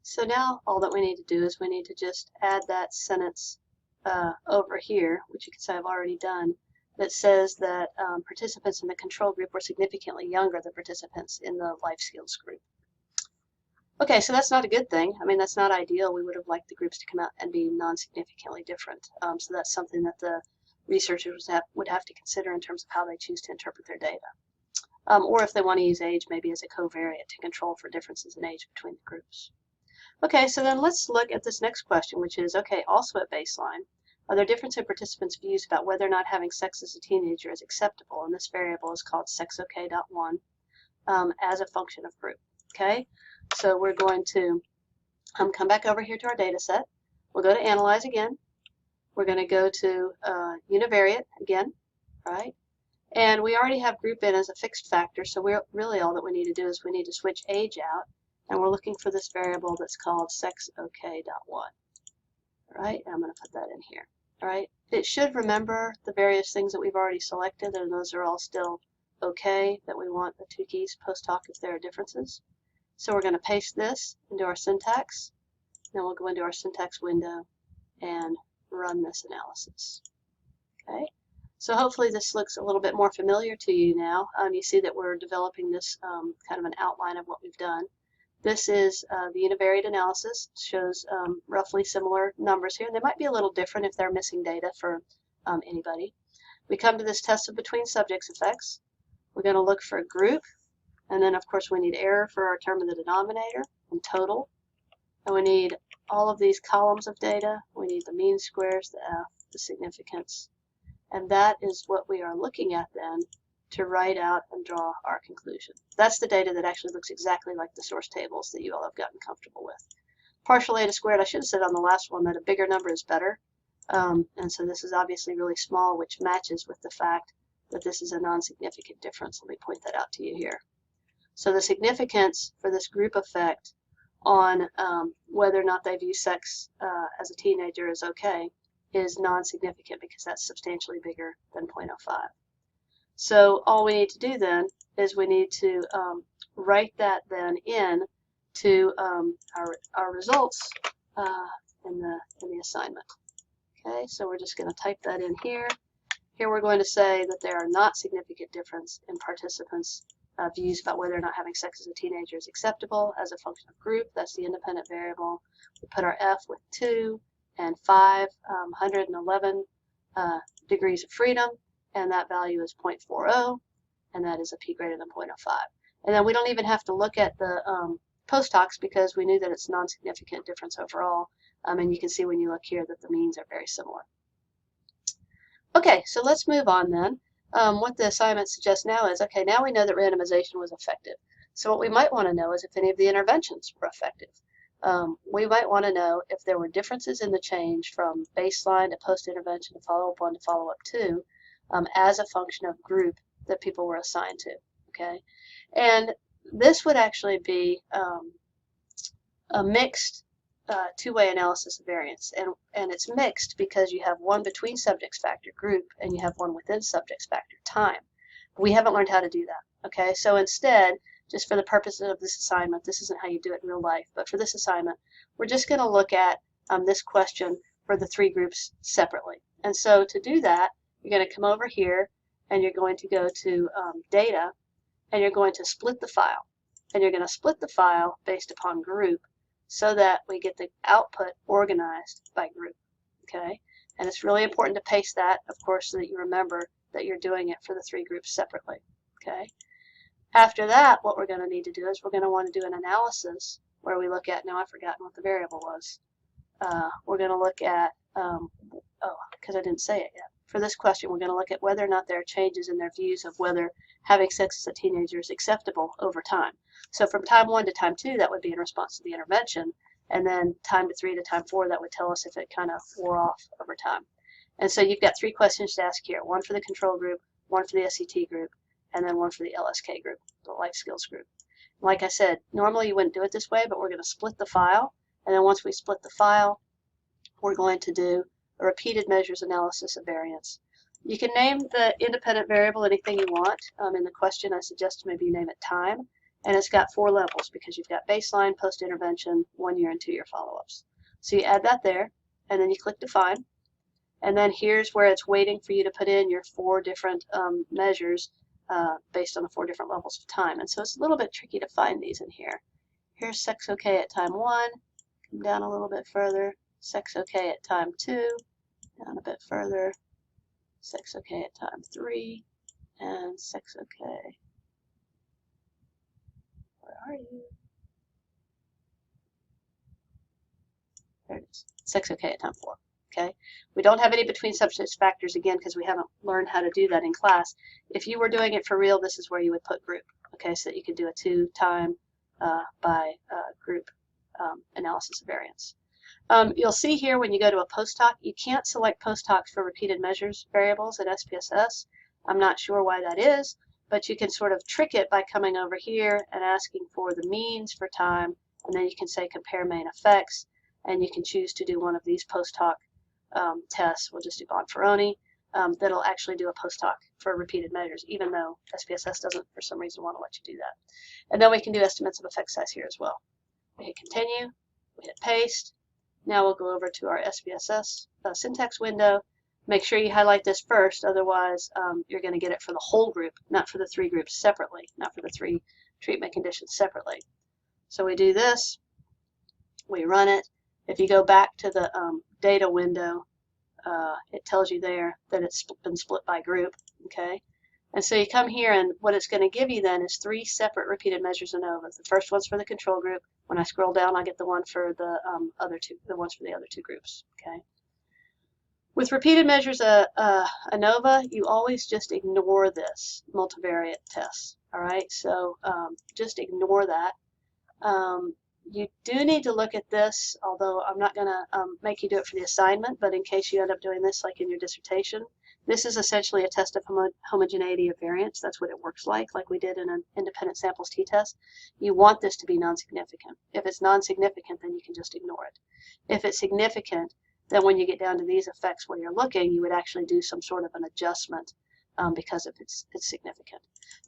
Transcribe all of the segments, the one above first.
So now all that we need to do is we need to just add that sentence over here, which you can say I've already done, that says that participants in the control group were significantly younger than participants in the life skills group. Okay, so that's not a good thing. I mean, that's not ideal. We would have liked the groups to come out and be non-significantly different. So that's something that the researchers would have to consider in terms of how they choose to interpret their data. Or if they want to use age maybe as a covariate to control for differences in age between the groups. Okay, so then let's look at this next question, which is, okay, also at baseline, are there differences in participants' views about whether or not having sex as a teenager is acceptable? And this variable is called sexok.1 as a function of group. Okay, so we're going to come back over here to our data set. We'll go to Analyze again. We're going to go to Univariate again, right? And we already have group in as a fixed factor, so we're really all that we need to do is we need to switch age out, and we're looking for this variable that's called sexok.1. All right, and I'm going to put that in here. All right, it should remember the various things that we've already selected, and those are all still okay, that we want the two keys post hoc if there are differences. So we're going to paste this into our syntax, then we'll go into our syntax window and run this analysis. Okay, so hopefully this looks a little bit more familiar to you now. You see that we're developing this kind of an outline of what we've done. This is the univariate analysis. It shows roughly similar numbers here. They might be a little different if they're missing data for anybody. We come to this test of between subjects effects. We're going to look for a group, and then of course we need error for our term of the denominator and total. And we need all of these columns of data. We need the mean squares, the F, the significance. And that is what we are looking at then to write out and draw our conclusion. That's the data that actually looks exactly like the source tables that you all have gotten comfortable with. Partial eta squared, I should have said on the last one that a bigger number is better. And so this is obviously really small, which matches with the fact that this is a non-significant difference. Let me point that out to you here. So the significance for this group effect on whether or not they view sex as a teenager is okay is non-significant because that's substantially bigger than 0.05. So all we need to do then is we need to write that then in to our results in the assignment. Okay, so we're just going to type that in here. Here we're going to say that there are not significant difference in participants' views about whether or not having sex as a teenager is acceptable as a function of group. That's the independent variable. We put our F with 2 and 5, 111 degrees of freedom, and that value is 0.40, and that is a p greater than 0.05. And then we don't even have to look at the post hocs because we knew that it's non-significant difference overall, and you can see when you look here that the means are very similar. Okay, so let's move on then. What the assignment suggests now is, okay, now we know that randomization was effective. So what we might want to know is if any of the interventions were effective. We might want to know if there were differences in the change from baseline to post-intervention to follow-up 1 to follow-up 2 as a function of group that people were assigned to, okay? And this would actually be a mixed two-way analysis of variance, and it's mixed because you have one between subjects factor group and you have one within subjects factor time. We haven't learned how to do that, okay? So instead, just for the purposes of this assignment, this isn't how you do it in real life, but for this assignment, we're just going to look at this question for the three groups separately. And so to do that, you're going to come over here and you're going to go to data, and you're going to split the file. And you're going to split the file based upon group so that we get the output organized by group, okay? And it's really important to paste that, of course, so that you remember that you're doing it for the three groups separately, okay? After that, what we're going to need to do is we're going to want to do an analysis where we look at, now I've forgotten what the variable was. We're going to look at, because I didn't say it yet. For this question, we're going to look at whether or not there are changes in their views of whether having sex as a teenager is acceptable over time. So from time 1 to time 2, that would be in response to the intervention, and then time 3 to time 4, that would tell us if it kind of wore off over time. And so you've got 3 questions to ask here, one for the control group, one for the SET group, and then one for the LSK group, the life skills group. Like I said, normally you wouldn't do it this way, but we're going to split the file, and then once we split the file, we're going to do a repeated measures analysis of variance. You can name the independent variable anything you want. In the question, I suggest maybe you name it time. And it's got 4 levels because you've got baseline, post-intervention, 1 year and 2 year follow-ups. So you add that there, and then you click define. And then here's where it's waiting for you to put in your 4 different measures based on the 4 different levels of time. And so it's a little bit tricky to find these in here. Here's sex okay at time 1, come down a little bit further, sex okay at time 2, down a bit further, sex okay at time 3, and sex okay. Where are you? There it is. Sex okay at time 4. Okay, we don't have any between subject factors again because we haven't learned how to do that in class. If you were doing it for real, this is where you would put group. Okay, so that you could do a 2-time by group analysis of variance. You'll see here when you go to a post hoc, you can't select post hocs for repeated measures variables at SPSS. I'm not sure why that is, but you can sort of trick it by coming over here and asking for the means for time, and then you can say compare main effects, and you can choose to do one of these post hoc tests. We'll just do Bonferroni. That'll actually do a post hoc for repeated measures, even though SPSS doesn't for some reason want to let you do that. And then we can do estimates of effect size here as well. We hit continue, we hit paste. Now we'll go over to our SPSS syntax window. Make sure you highlight this first, otherwise you're going to get it for the whole group, not for the 3 groups separately, not for the 3 treatment conditions separately. So we do this, we run it. If you go back to the data window, it tells you there that it's been split by group, okay? And so you come here, and what it's going to give you then is 3 separate repeated measures ANOVA. The first one's for the control group. When I scroll down, I get the one for the ones for the other 2 groups, okay? With repeated measures ANOVA, you always just ignore this multivariate test, all right? So just ignore that. You do need to look at this, although I'm not going to make you do it for the assignment, but in case you end up doing this like in your dissertation, this is essentially a test of homogeneity of variance. That's what it works like we did in an independent samples t-test. You want this to be non-significant. If it's non-significant, then you can just ignore it. If it's significant, then when you get down to these effects where you're looking, you would actually do some sort of an adjustment because of it's significant.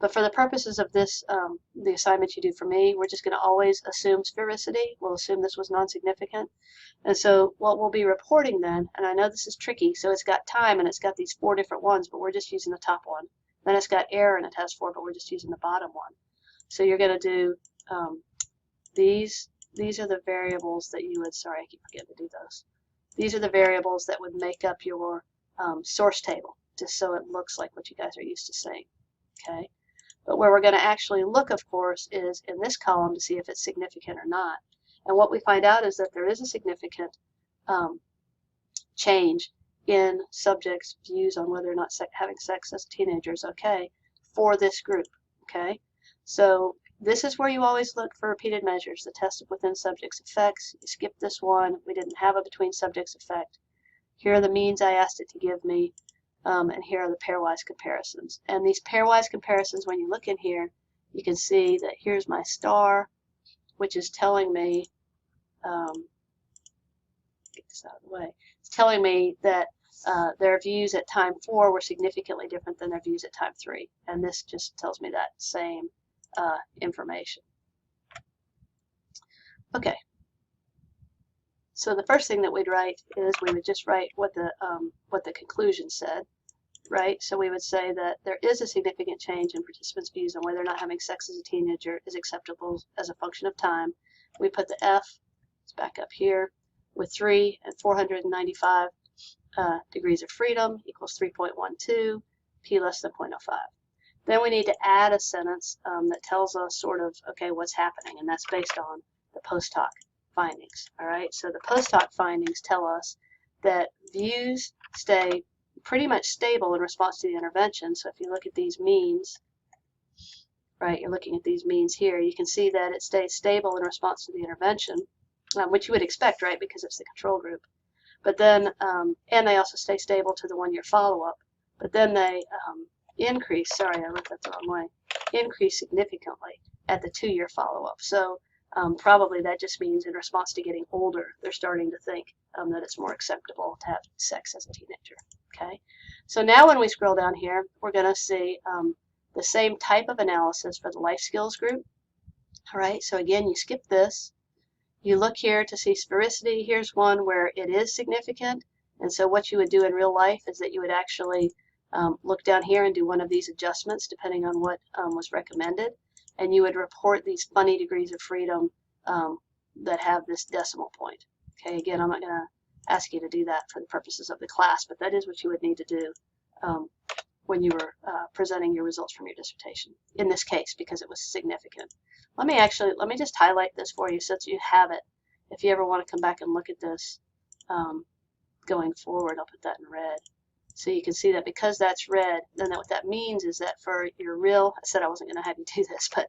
But for the purposes of this, the assignment you do for me, we're just going to always assume sphericity. We'll assume this was non-significant. And so what we'll be reporting then, and I know this is tricky, so it's got time and it's got these 4 different ones, but we're just using the top one. Then it's got error and it has 4, but we're just using the bottom one. So you're going to do these are the variables that you would, sorry, I keep forgetting to do those. These are the variables that would make up your source table, just so it looks like what you guys are used to seeing, okay? But where we're going to actually look, of course, is in this column to see if it's significant or not. And what we find out is that there is a significant change in subjects' views on whether or not having sex as a teenager is okay for this group, okay? So this is where you always look for repeated measures, the test of within subjects effects. You skip this one. We didn't have a between subjects effect. Here are the means I asked it to give me. And here are the pairwise comparisons. And these pairwise comparisons, when you look in here, you can see that here's my star, which is telling me, get this out of the way, it's telling me that their views at time 4 were significantly different than their views at time 3. And this just tells me that same information. Okay. So the first thing that we'd write is we would just write what the conclusion said, right? So we would say that there is a significant change in participants' views on whether or not having sex as a teenager is acceptable as a function of time. We put the F, it's back up here, with 3 and 495 degrees of freedom equals 3.12, p less than 0.05. Then we need to add a sentence that tells us sort of, okay, what's happening, and that's based on the post hoc findings. All right, so the post hoc findings tell us that views stay pretty much stable in response to the intervention. So if you look at these means, right, you're looking at these means here, you can see that it stays stable in response to the intervention, which you would expect, right, because it's the control group. But then, and they also stay stable to the 1 year follow-up, but then they increase, sorry, I wrote that the wrong way, increase significantly at the 2 year follow-up. So probably that just means in response to getting older, they're starting to think that it's more acceptable to have sex as a teenager. Okay, so now when we scroll down here, we're going to see the same type of analysis for the life skills group. All right, so again, you skip this. You look here to see sphericity. Here's one where it is significant. And so what you would do in real life is that you would actually look down here and do one of these adjustments depending on what was recommended. And you would report these funny degrees of freedom that have this decimal point. Okay, again, I'm not going to ask you to do that for the purposes of the class, but that is what you would need to do when you were presenting your results from your dissertation, in this case, because it was significant. Let me just highlight this for you so that you have it. If you ever want to come back and look at this going forward, I'll put that in red. So you can see that because that's red, then what that means is that for your real, I said I wasn't going to have you do this, but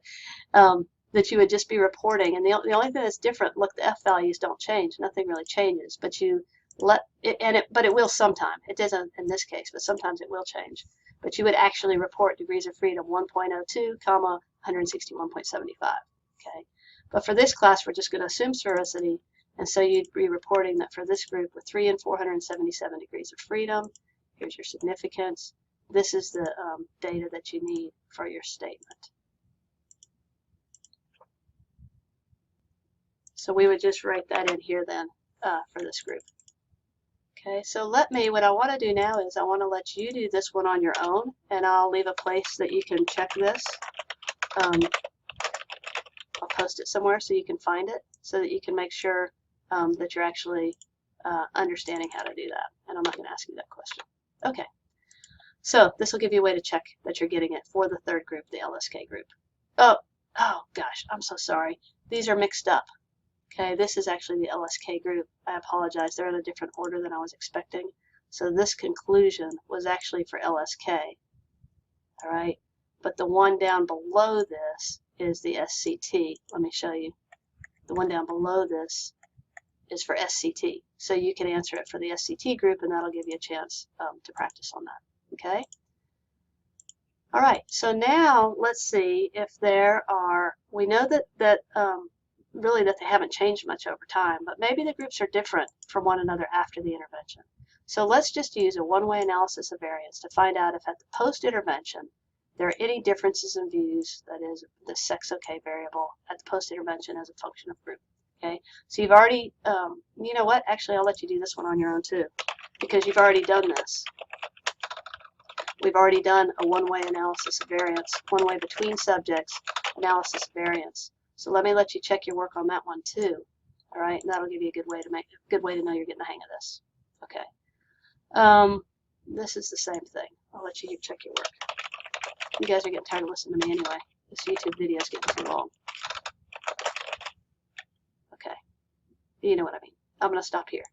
that you would just be reporting. And the only thing that's different, look, the F values don't change. Nothing really changes, but you let it, but it will sometime. It doesn't in this case, but sometimes it will change. But you would actually report degrees of freedom 1.02, comma, 161.75. Okay. But for this class, we're just going to assume sphericity. And so you'd be reporting that for this group with 3 and 477 degrees of freedom, here's your significance. This is the data that you need for your statement. So we would just write that in here then for this group. Okay, so what I want to do now is I want to let you do this one on your own, and I'll leave a place that you can check this. I'll post it somewhere so you can find it, so that you can make sure that you're actually understanding how to do that. And I'm not going to ask you that question. Okay, so this will give you a way to check that you're getting it for the third group, the LSK group. Oh gosh, I'm so sorry. These are mixed up. Okay, this is actually the LSK group. I apologize, they're in a different order than I was expecting. So this conclusion was actually for LSK. All right, but the one down below this is the SCT. Let me show you. The one down below this is for SCT. So you can answer it for the SCT group, and that'll give you a chance to practice on that. Okay? All right, so now let's see if there are, we know that really that they haven't changed much over time, but maybe the groups are different from one another after the intervention. So let's just use a one-way analysis of variance to find out if at the post-intervention there are any differences in views, that is the sex OK variable at the post-intervention as a function of group. Okay, so you've already, you know what, actually I'll let you do this one on your own too, because you've already done this. We've already done a one-way analysis of variance, one-way between subjects analysis of variance. So let me let you check your work on that one too. All right, and that'll give you a good way to know you're getting the hang of this. Okay. This is the same thing. I'll let you check your work. You guys are getting tired of listening to me anyway. This YouTube video is getting too long. Okay. You know what I mean. I'm going to stop here.